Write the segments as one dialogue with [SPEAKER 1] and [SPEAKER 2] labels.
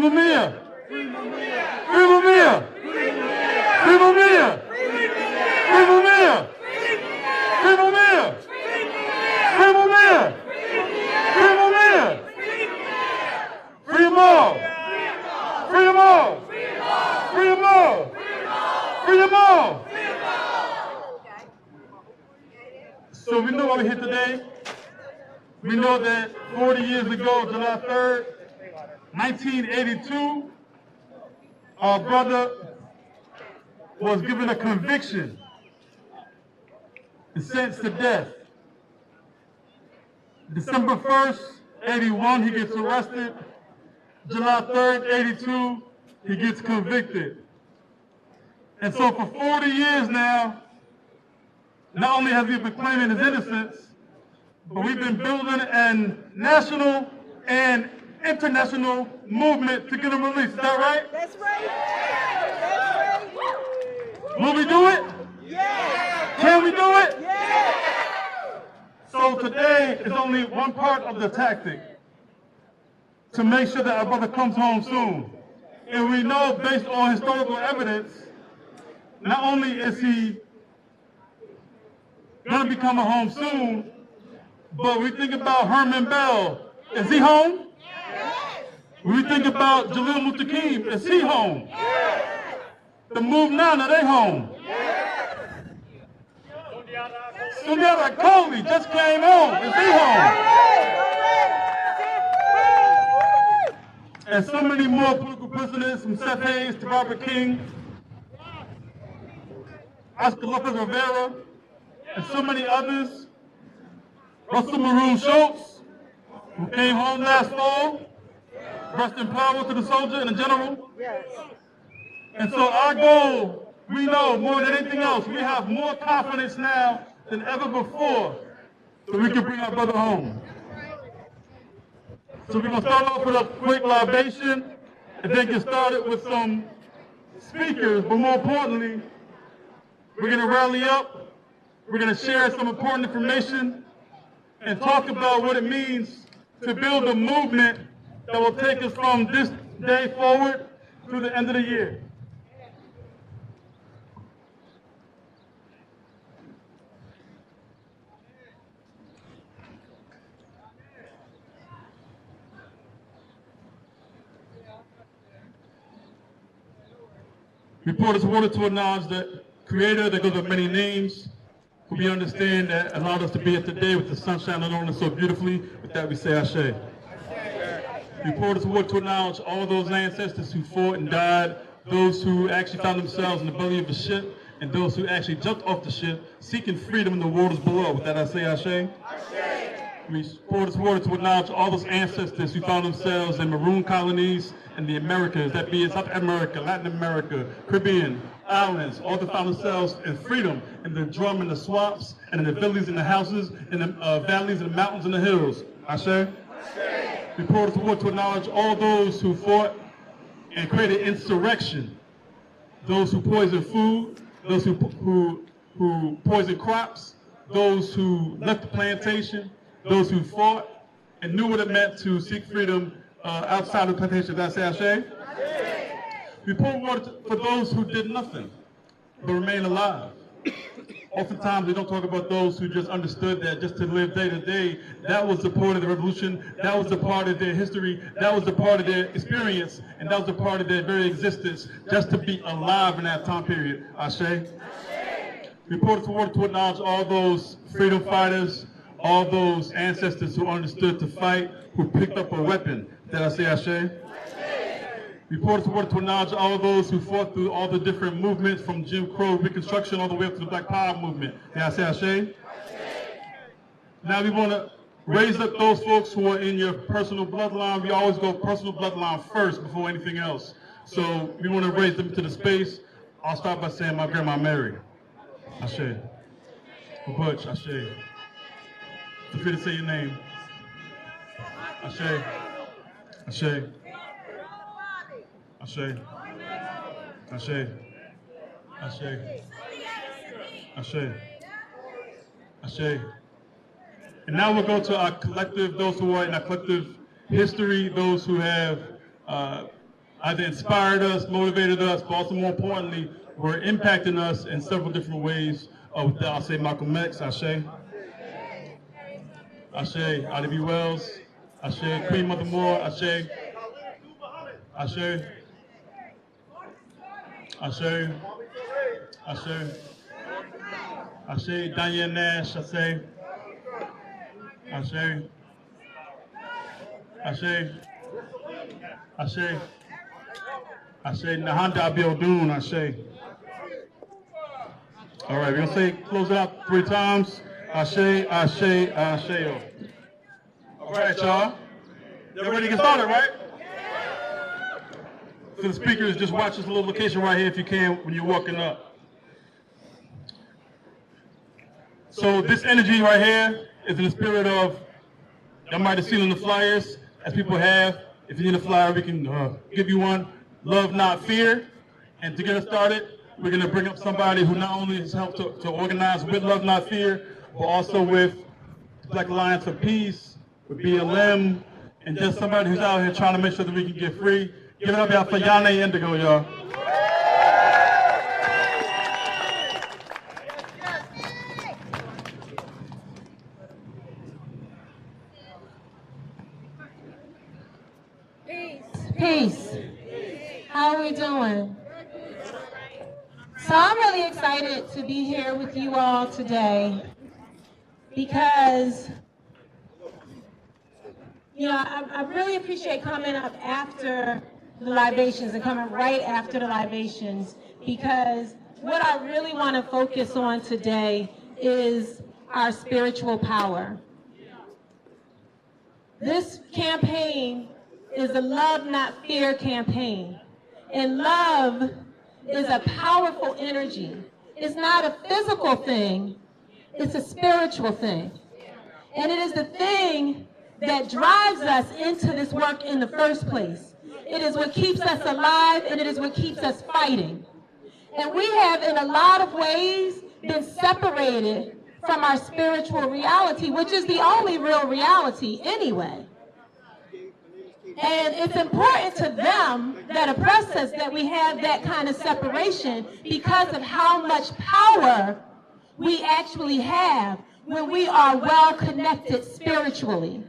[SPEAKER 1] Mumia! Free Mumia! Free Mumia! Free Mumia! Free Mumia! Free Mumia! Free Mumia! Free Mumia! Free them all! Free them all! Free them all! Free them all! So we know why we're here today. We know that 40 years ago, July 3rd, 1982, our brother was given a conviction and sentenced to death. December 1st, 81, he gets arrested. July 3rd, 82, he gets convicted. And so for 40 years now, not only has he been claiming his innocence, but we've been building a national and international movement to get him released. Is that right?
[SPEAKER 2] That's right. That's right.
[SPEAKER 1] Will we do it?
[SPEAKER 2] Yes.
[SPEAKER 1] Can we do it?
[SPEAKER 2] Yes.
[SPEAKER 1] So today is only one part of the tactic to make sure that our brother comes home soon. And we know based on historical evidence, not only is he going to be coming home soon, but we think about Herman Bell. Is he home?
[SPEAKER 2] Yes.
[SPEAKER 1] We think about Jalil Muttaqim. Is he home?
[SPEAKER 2] Yes.
[SPEAKER 1] The Move Now, are they home?
[SPEAKER 2] Yes.
[SPEAKER 1] Sundiata Kohli just came home. Is he home? And so many more political prisoners, from Seth Hayes to Robert King, Oscar Lopez Rivera, and so many others. Russell Maroon Schultz, who came home last fall. Rest in power to the soldier and the general.
[SPEAKER 2] Yes.
[SPEAKER 1] And so our goal, we know more than anything else, we have more confidence now than ever before that we can bring our brother home. So we're going to start off with a quick libation and then get started with some speakers, but more importantly, we're going to rally up, we're going to share some important information and talk about what it means to build a movement that will take us from this day forward to the end of the year. Reporters wanted to acknowledge the creator that goes by many names, who we understand that allowed us to be here today with the sun shining on us so beautifully. With that, we say Ashe. Reporters want to acknowledge all those ancestors who fought and died, those who actually found themselves in the belly of the ship, and those who actually jumped off the ship, seeking freedom in the waters below. With that, I say Ashe. Reporters wanted to acknowledge all those ancestors who found themselves in maroon colonies in the Americas, that be in South America, Latin America, Caribbean, islands, all that found themselves in freedom in the drum and the swamps, and in the villages and the houses, in the valleys and the mountains and the hills. Ashe? Reporters want to acknowledge all those who fought and created insurrection, those who poisoned food, those who poisoned crops, those who left the plantation, those who fought and knew what it meant to seek freedom outside of the plantation. Did I say Ashe? Report for those who did nothing but remain alive. Oftentimes we don't talk about those who just understood that just to live day to day, that was the part of the revolution, that was the part of their history, that was the part of their experience, and that was the part of their very existence, just to be alive in that time period. Ashe? Reporters wanted to acknowledge all those freedom fighters, all those ancestors who understood to fight, who picked up a weapon. Did I say Ashe? Reporters wanted to acknowledge all those who fought through all the different movements from Jim Crow Reconstruction all the way up to the Black Power movement. Did I say Ashe? Now we want to raise up those folks who are in your personal bloodline. We always go personal bloodline first before anything else. So we want to raise them to the space. I'll start by saying my grandma Mary. Ashe. Butch, Ashe. Feel free to say your name. Ashe. Ashe. Ashe. Ashe. Ashe. Ashe. Ashe. And now we'll go to our collective, those who are in our collective history, those who have either inspired us, motivated us, but also more importantly, were impacting us in several different ways. I'll say Malcolm X, Ashe. Ashe, Ida B. Wells. Ashe, Queen Mother Moore. Ashe. Ashe. Ashe. Ashe. Ashe, Daniel Nash. Ashe. Ashe. Ashe. Ashe. Ashe, Nahanda Abiodun. Ashe. All right, we're gonna say close it out 3 times. Ashe, Ashe, Ashe. All right, y'all. Y'all ready to get started, right? So the speakers, just watch this little location right here if you can when you're walking up. So this energy right here is in the spirit of, y'all might have seen on the flyers, as people have. If you need a flyer, we can give you one. Love, not fear. And to get us started, we're going to bring up somebody who not only has helped to organize with Love, Not Fear, but also with Black Alliance for Peace, with BLM, and just somebody who's out here trying to make sure that we can get free. Give it up, y'all, for Yane Indigo, y'all.
[SPEAKER 3] Peace. How are we doing? So I'm really excited to be here with you all today because, you know, I really appreciate coming up after the libations and coming right after the libations, because what I really want to focus on today is our spiritual power. This campaign is a Love, Not Fear campaign. And love is a powerful energy. It's not a physical thing, it's a spiritual thing. And it is the thing that drives us into this work in the first place. It is what keeps us alive, and it is what keeps us fighting. And we have, in a lot of ways, been separated from our spiritual reality, which is the only real reality anyway. And it's important to them that oppress us that we have that kind of separation, because of how much power we actually have when we are well connected spiritually.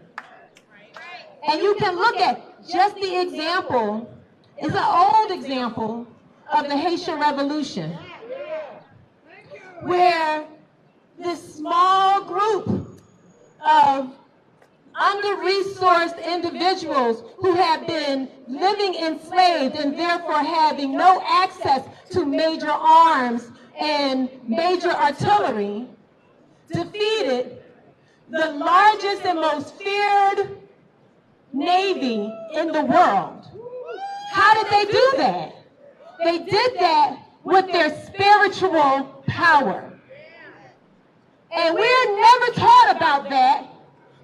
[SPEAKER 3] And you can look at just the example, it's an old example of the Haitian Revolution, where this small group of under-resourced individuals who have been living enslaved and therefore having no access to major arms and major artillery defeated the largest and most feared navy in the world. How did they do that? They did that with their spiritual power. And we're never taught about that,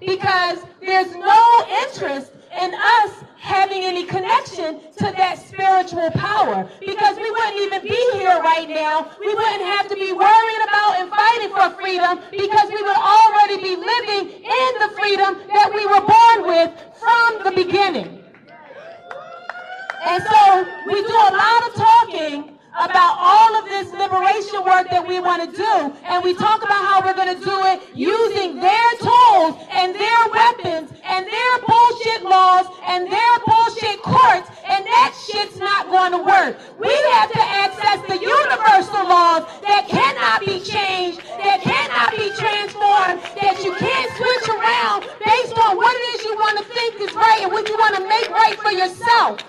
[SPEAKER 3] because there's no interest in us having any connection to that spiritual power, because we wouldn't even be here right now. We wouldn't have to be worrying about and fighting for freedom, because we would already be living in the freedom that we were born with from the beginning. And so we do a lot of talking about all of this liberation work that we want to do, and we talk about how we're going to do it using their tools and their weapons and their bullshit laws and their bullshit courts, and that shit's not going to work. We have to access the universal laws that cannot be changed, that cannot be transformed, that you can't switch around based on what it is you want to think is right and what you want to make right for yourself.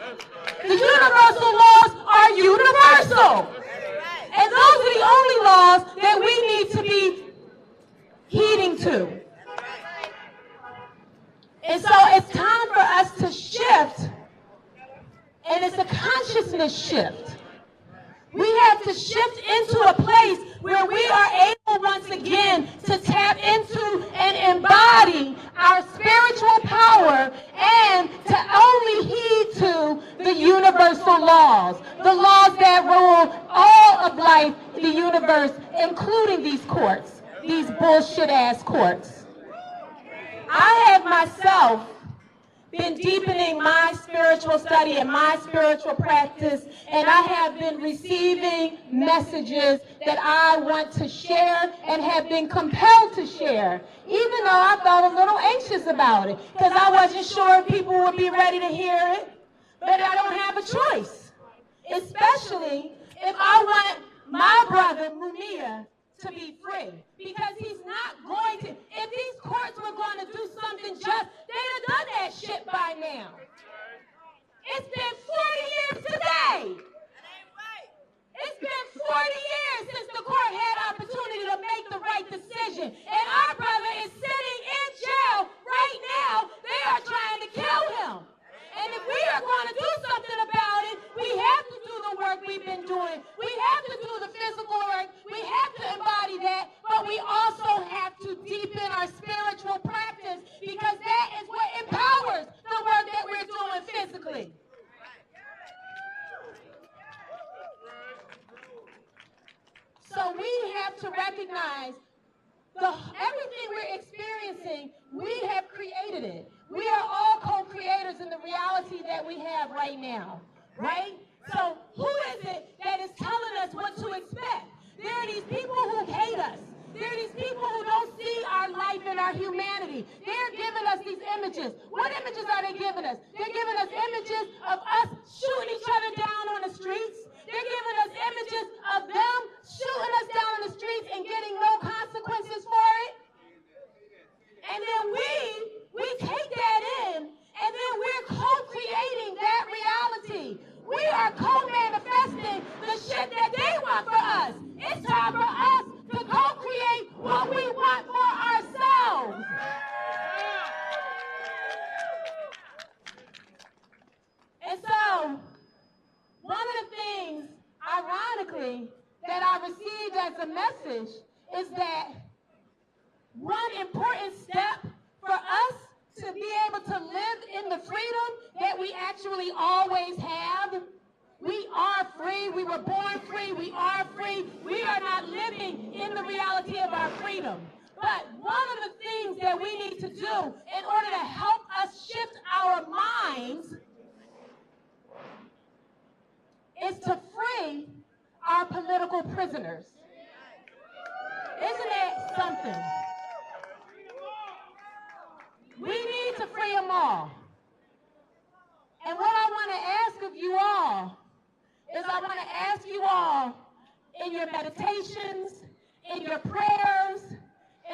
[SPEAKER 3] The universal laws are universal. And those are the only laws that we need to be heeding to. And so it's time for us to shift, and it's a consciousness shift. We have to shift into a place where we are able once again to tap into and embody our spiritual power, and to only heed to the universal laws, the laws that rule all of life, the universe, including these courts, these bullshit ass courts. I have myself been deepening my spiritual study and my spiritual practice, and I have been receiving messages that I want to share and have been compelled to share, even though I felt a little anxious about it, because I wasn't sure if people would be ready to hear it, but I don't have a choice, especially if I want my brother, Mumia, to be free, because he's not going to. If these courts were going to do something just, they'd have done that shit by now. It's been 40 years today. It's been 40 years since the court had opportunity to make the right decision, and our brother is sitting in jail right now. They are trying to kill him. And if we are going to do something about it, we have to do the work we've been doing. We have to do the physical work. We have to embody that, but we also have to deepen our spiritual practice, because that is what empowers the work that we're doing physically. So we have to recognize everything we're experiencing, we have created it. We are all co-creators in the reality that we have right now, right? So who is it that is telling us what to expect? There are these people who hate us. There are these people who don't see our life and our humanity. They're giving us these images. What images are they giving us? They're giving us images of us shooting each other down on the streets. They're giving us images of them shooting us down on the streets and getting no consequences for it. And then we take that in, and then we're co-creating that reality. We are co-manifesting the shit that they want for us. It's time for us to co-create what we want for ourselves. And so, one of the things, ironically, that I received as a message is that one important step for us to be able to live in the freedom that we actually always have. We are free. We were born free. We are free. We are not living in the reality of our freedom. But one of the things that we need to do in order to help us shift our minds is to free our political prisoners. Isn't that something? We need to free them all. And what I want to ask of you all is I want to ask you all in your meditations, in your prayers,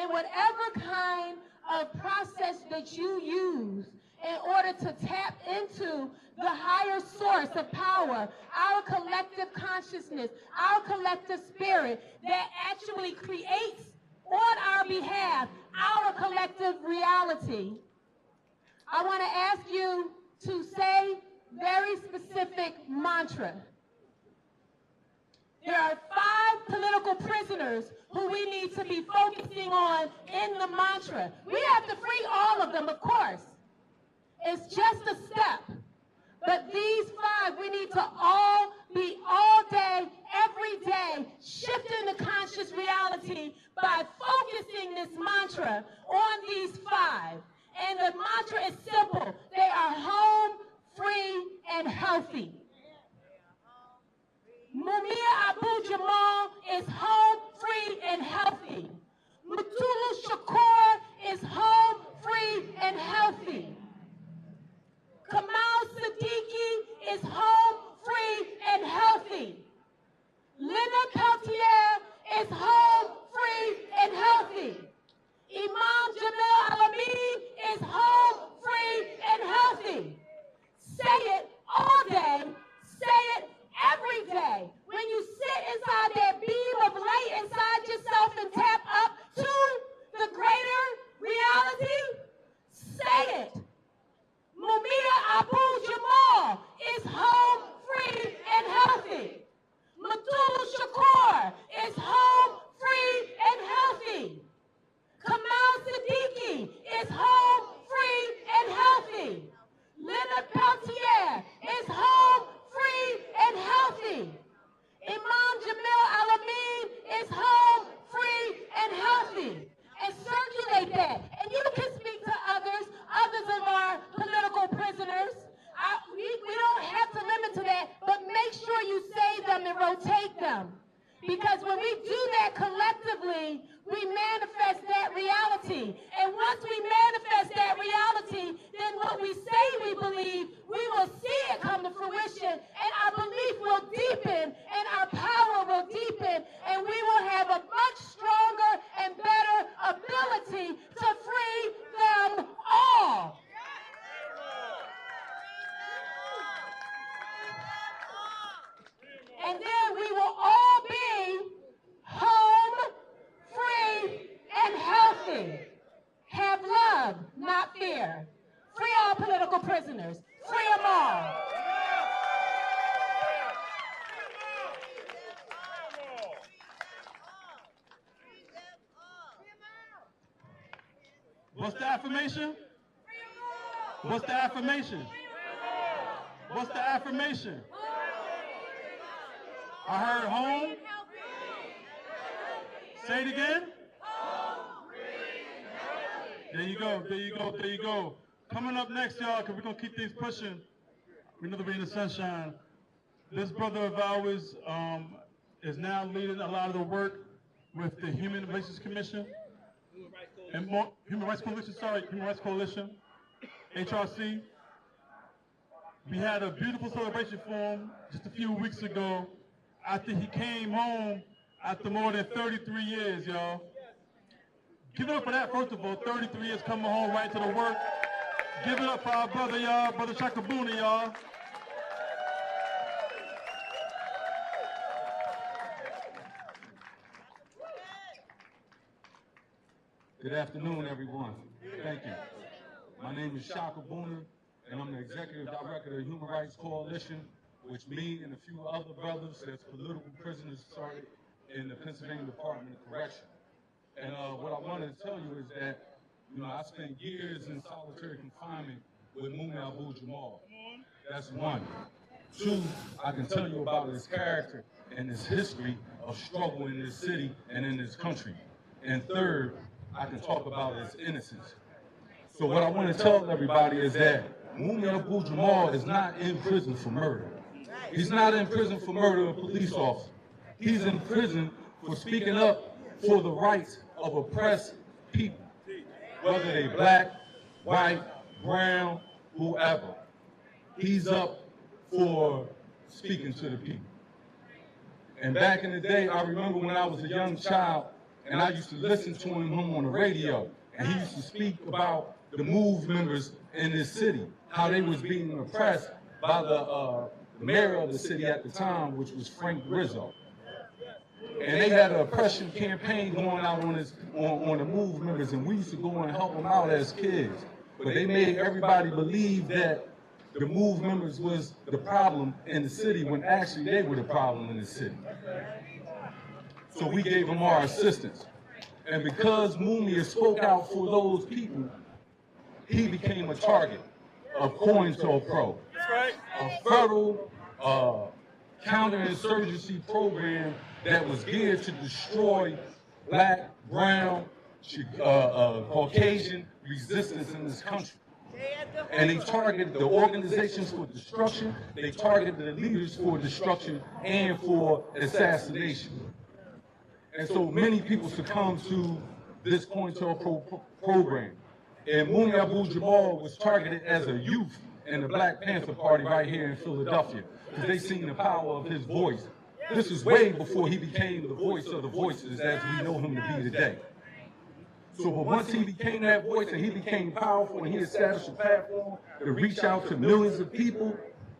[SPEAKER 3] in whatever kind of process that you use in order to tap into the higher source of power, our collective consciousness, our collective spirit that actually creates on our behalf our collective reality. I want to ask you to say very specific mantra. There are 5 political prisoners who we need to be focusing on in the mantra. We have to free all of them, of course. It's just a step. But these 5, we need to all be all day, every day, shifting the conscious reality by focusing this mantra on these 5. And the mantra is simple. They are home, free, and healthy. Mumia Abu-Jamal is home, free, and healthy. Mutulu Shakur is home, free, and healthy. Kamal Siddiqui is home, free, and healthy. Lena Peltier is home, free, and healthy. Imam Jamil Alami is home, free, and healthy. Say it all day. Say it every day. When you sit inside that beam of light inside yourself and tap up to the greater reality, say it. Mumia Abu-Jamal is home,
[SPEAKER 1] What's the affirmation? What's the affirmation? What's the affirmation? I heard home. Say it again. There you go, there you go, there you go. Coming up next, y'all, because we're going to keep things pushing. We know that we're in the sunshine. This brother of ours is now leading a lot of the work with the Human Relations Commission. Human Rights Coalition, HRC. We had a beautiful celebration for him just a few weeks ago after he came home after more than 33 years, y'all. Give it up for that, first of all. 33 years coming home right to the work. Give it up for our brother, y'all, Brother Chakabuna, y'all.
[SPEAKER 4] Good afternoon, everyone. Thank you. My name is Shaka Booner, and I'm the Executive Director of the Human Rights Coalition, which me and a few other brothers that's political prisoners started in the Pennsylvania Department of Correction. And what I wanted to tell you is that, I spent years in solitary confinement with Mumia Abu-Jamal. That's one. Two, I can tell you about his character and his history of struggle in this city and in this country. And third, I can talk about his innocence. So what I want to tell everybody is that Mumia Abu-Jamal is not in prison for murder. He's not in prison for murder of a police officer. He's in prison for speaking up for the rights of oppressed people, whether they black, white, brown, whoever. He's up for speaking to the people. And back in the day, I remember when I was a young child, and I used to listen to him on the radio, and he used to speak about the MOVE members in this city, how they was being oppressed by the mayor of the city at the time, which was Frank Rizzo. And they had an oppression campaign going out on the MOVE members, and we used to go and help them out as kids. But they made everybody believe that the MOVE members was the problem in the city, when actually they were the problem in the city. So we gave them our assistance. And because Mumia spoke out for those people, he became a target of COINTELPRO, a federal counterinsurgency program that was geared to destroy black, brown, Caucasian resistance in this country. And they targeted the organizations for destruction, they targeted the leaders for destruction and for assassination. And so many people succumbed to this COINTELPRO program. And Mumia Abu-Jamal was targeted as a youth in the Black Panther Party right here in Philadelphia, because they seen the power of his voice. This is way before he became the voice of the voices as we know him to be today. So but once he became that voice and he became powerful and he established a platform to reach out to millions of people,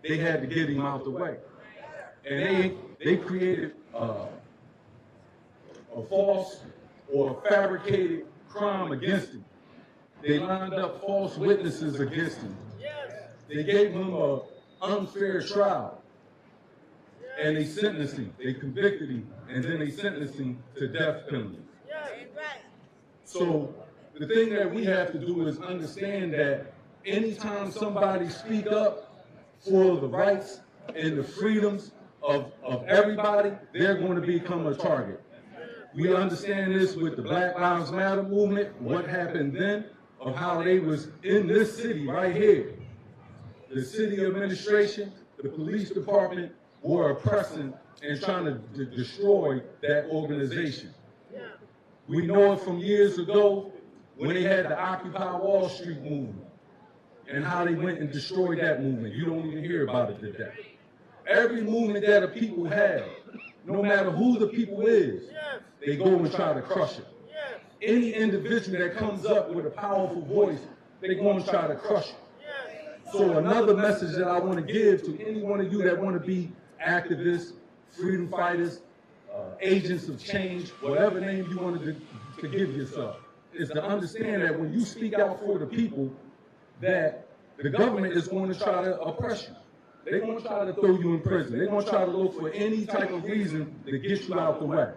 [SPEAKER 4] they had to get him out the way. And they created a false or fabricated crime against him. They lined up false witnesses against him. They gave him an unfair trial. And they sentenced him, they convicted him, and then they sentenced him to death penalty. So the thing that we have to do is understand that anytime somebody speak up for the rights and the freedoms of everybody, they're going to become a target. We understand this with the Black Lives Matter movement, what happened then, of how they was in this city right here. The city administration, the police department were oppressing and trying to destroy that organization. We know it from years ago when they had the Occupy Wall Street movement and how they went and destroyed that movement. You don't even hear about it today. Every movement that a people have, no matter who the people is, they go and try to crush it. Any individual that comes up with a powerful voice, they go and try to crush it. So another message that I want to give to any one of you that want to be activists, freedom fighters, agents of change, whatever name you wanted to give yourself, is to understand that when you speak out for the people, that the government is going to try to oppress you. They're going to try to throw you in prison. They're going to try to look for any type of reason to get you out the way.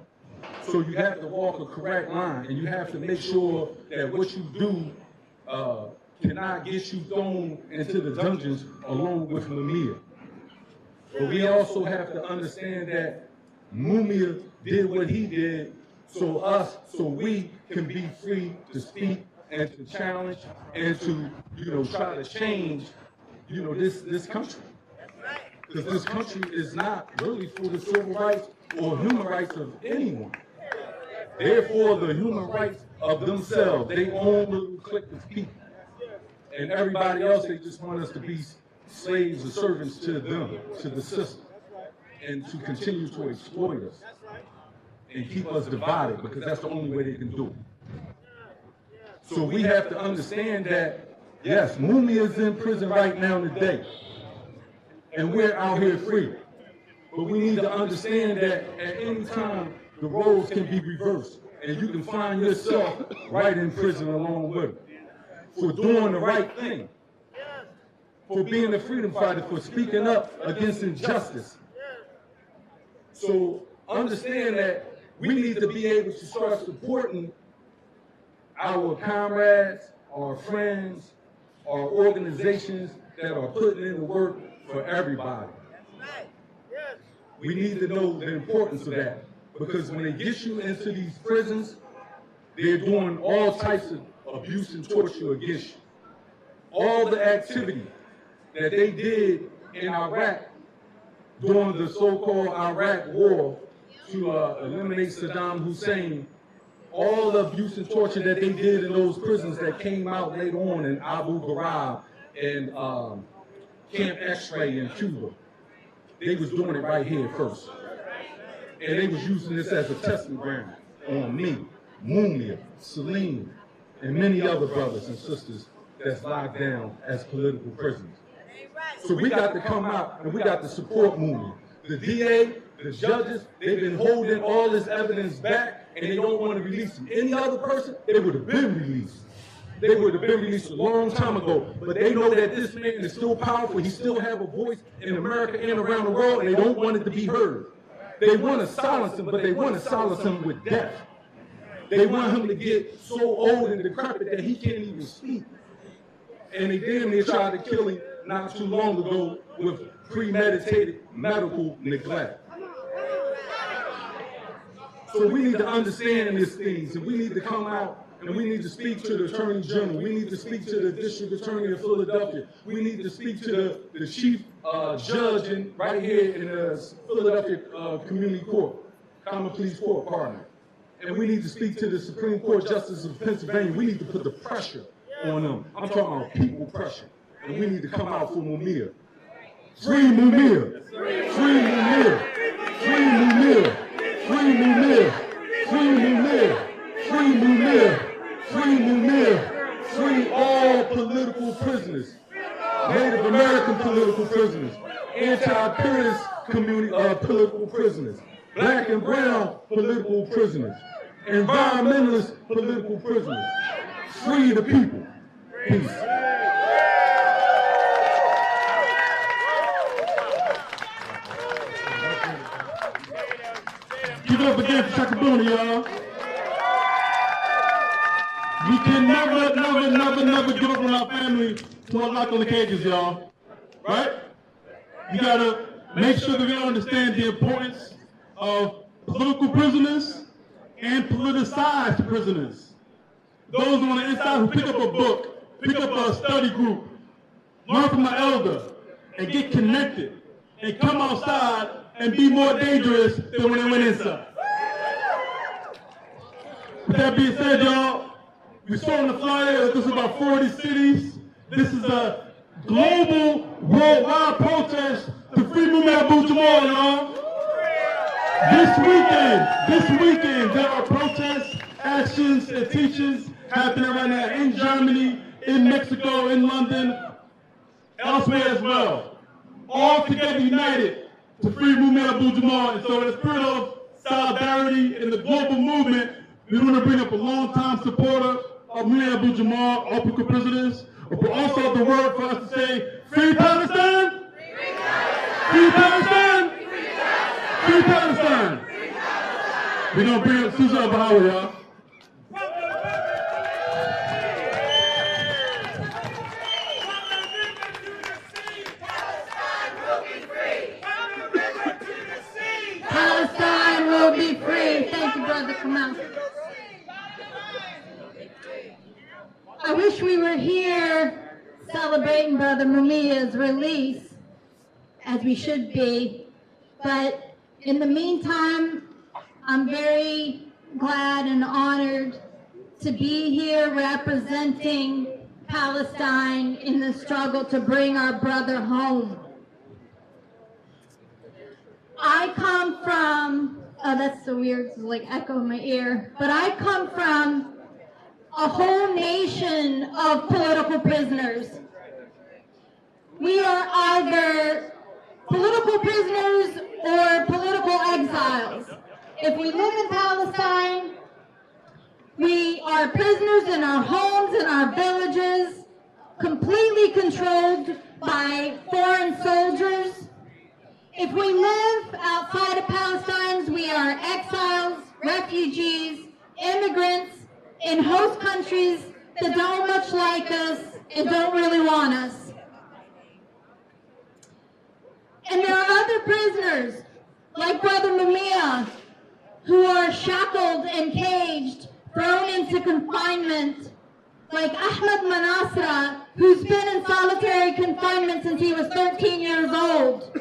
[SPEAKER 4] So you have to walk a correct line, and you have to make sure that what you do cannot get you thrown into the dungeons along with Mumia. But we also have to understand that Mumia did what he did so we can be free to speak and to challenge and to, try to change, this country. Because this country is not really for the civil rights or human rights of anyone. They're for the human rights of themselves, their own little clique of people. And everybody else, they just want us to be slaves or servants to them, to the system, and to continue to exploit us and keep us divided, because that's the only way they can do it. So we have to understand that, yes, Mumia is in prison right now today, and we're out here free. But we need to understand that at any time, the roles can be reversed, and you can find yourself right in prison along with it. For doing the right thing, for being a freedom fighter, for speaking up against injustice. So understand that we need to be able to start supporting our comrades, our friends, our organizations that are putting in the work for everybody. We need to know the importance of that, because when they get you into these prisons, they're doing all types of abuse and torture against you. All the activity that they did in Iraq during the so-called Iraq war to eliminate Saddam Hussein, all the abuse and torture that they did in those prisons that came out later on in Abu Ghraib and Camp X-Ray in Cuba, they was doing it right here first. And they was using this as a testing ground on me, Mumia, Salim, and many other brothers and sisters that's locked down as political prisoners. So we got to come out and we got to support Mumia. The DA, the judges, they've been holding all this evidence back and they don't want to release him. Any other person, they would have been released. They would have been released a long time ago. But they know that this man is still powerful. He still have a voice in America and around the world, and they don't want it to be heard. They want to silence him, but they want to silence him with death. They want him to get so old and decrepit that he can't even speak. And they damn near tried to kill him not too long ago with premeditated medical neglect. So we need to understand these things, and we need to come out and we need to speak to the Attorney General. We need to speak to the District Attorney of Philadelphia. We need to speak to the Chief Judge right here in the Philadelphia Community Court, Common Pleas Court, pardon. And we need to speak to the Supreme Court Justice of Pennsylvania. We need to put the pressure on them. I'm talking about people pressure. And we need to come out for Mumia. Free Mumia! Free Mumia! Free Mumia! Free Mumia! Free Mumia! Free Mumia! Free Mumia! Free all political prisoners. Native American political prisoners. Anti-imperialist community political prisoners. Black and brown political prisoners. Environmentalist political prisoners. Free the people. Peace.
[SPEAKER 1] Give it up again for Chakabuna, y'all. We can never give up on our family to unlock on the cages, y'all. Right? We gotta make sure that we understand the importance of political prisoners and politicized prisoners. Those on the inside who pick up a book, pick up a study group, learn from an elder, and get connected, and come outside and be more dangerous than when they went inside. With that being said, y'all, we saw on the flyer that this is about 40 cities. This is a global, worldwide protest to free Mumia Abu-Jamal, y'all. This weekend, there are protests, actions, and teachings happening right now in Germany, in Mexico, in London, elsewhere as well. All together united to free Mumia Abu-Jamal. And so in the spirit of solidarity in the global movement, we want to bring up a long-time supporter of Mumia Abu-Jamal, all political prisoners, but also the word for us to say, free Palestine! Free Palestine! Free Palestine! We're going to bring up Susan Bahawa, y'all.
[SPEAKER 5] brother come out. I wish we were here celebrating Brother Mumia's release, as we should be, but in the meantime, I'm very glad and honored to be here representing Palestine in the struggle to bring our brother home. I come from, oh, that's so weird, it's like echo in my ear, but I come from a whole nation of political prisoners. We are either political prisoners or political exiles. If we live in Palestine, we are prisoners in our homes, in our villages, completely controlled by foreign soldiers. If we live outside of Palestine, we are exiles, refugees, immigrants in host countries that don't much like us and don't really want us. And there are other prisoners, like Brother Mumia, who are shackled and caged, thrown into confinement, like Ahmed Manasra, who's been in solitary confinement since he was 13 years old.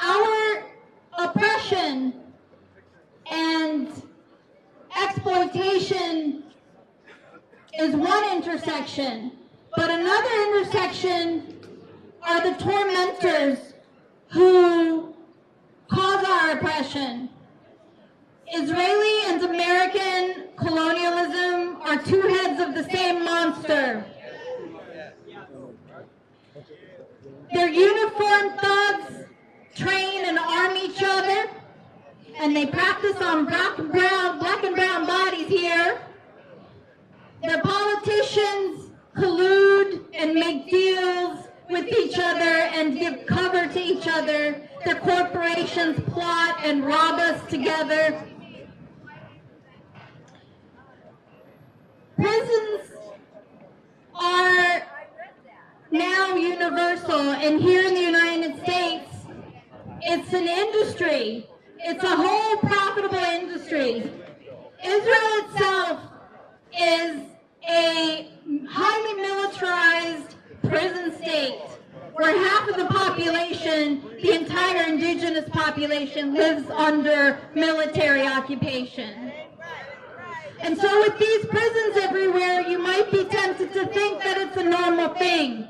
[SPEAKER 5] Our oppression and exploitation is one intersection, but another intersection are the tormentors who cause our oppression. Israeli and American colonialism are two heads of the same monster. Their uniformed thugs train and arm each other, and they practice on black and brown bodies here. Their politicians collude and make deals with each other and give cover to each other. Their corporations plot and rob us together. Prisons are now universal, and here in the United States, it's an industry. It's a whole profitable industry. Israel itself is a highly militarized prison state where half of the population, the entire indigenous population, lives under military occupation. And so with these prisons everywhere, you might be tempted to think that it's a normal thing.